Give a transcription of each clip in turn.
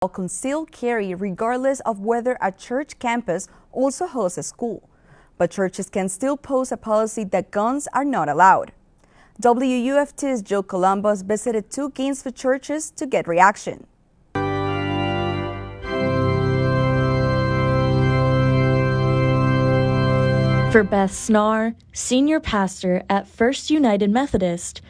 Concealed carry regardless of whether a church campus also hosts a school. But churches can still post a policy that guns are not allowed. WUFT's Joe Columbus visited 2 Gainesville churches to get reaction. For Beth Snar, senior pastor at First United Methodist,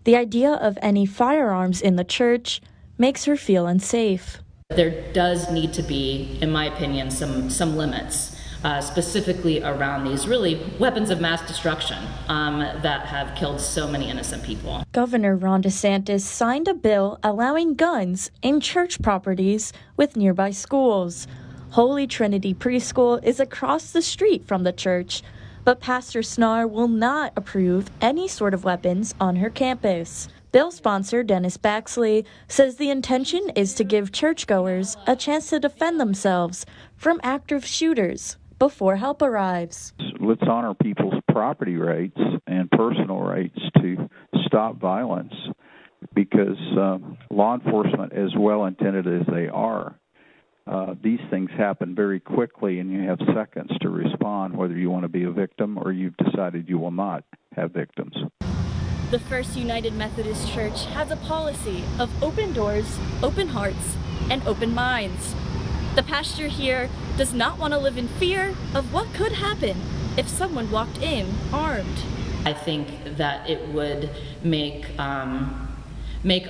the idea of any firearms in the church makes her feel unsafe. There does need to be, in my opinion, some limits, specifically around these really weapons of mass destruction that have killed so many innocent people. Governor Ron DeSantis signed a bill allowing guns in church properties with nearby schools. Holy Trinity Preschool is across the street from the church, but Pastor Snar will not approve any sort of weapons on her campus. Bill sponsor Dennis Baxley says the intention is to give churchgoers a chance to defend themselves from active shooters before help arrives. Let's honor people's property rights and personal rights to stop violence, because law enforcement, as well intended as they are, these things happen very quickly, and you have seconds to respond, whether you want to be a victim or you've decided you will not have victims. The First United Methodist Church has a policy of open doors, open hearts, and open minds. The pastor here does not want to live in fear of what could happen if someone walked in armed. I think that it would make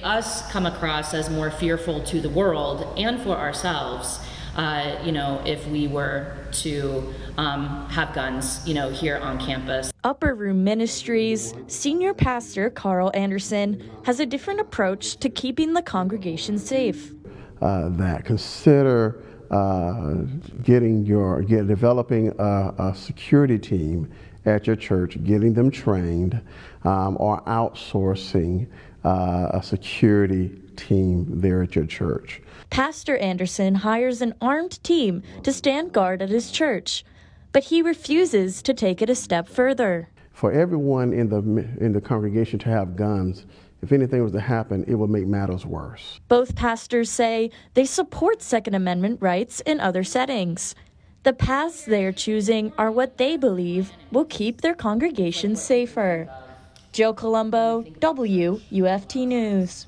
us come across as more fearful to the world and for ourselves, if we were to have guns, here on campus. Upper Room Ministries senior pastor Carl Anderson has a different approach to keeping the congregation safe. That consider developing a security team at your church, getting them trained, or outsourcing a security team there at your church. Pastor Anderson hires an armed team to stand guard at his church, but he refuses to take it a step further. For everyone in the congregation to have guns, if anything was to happen, it would make matters worse. Both pastors say they support Second Amendment rights in other settings. The paths they are choosing are what they believe will keep their congregations safer. Joe Colombo, WUFT News.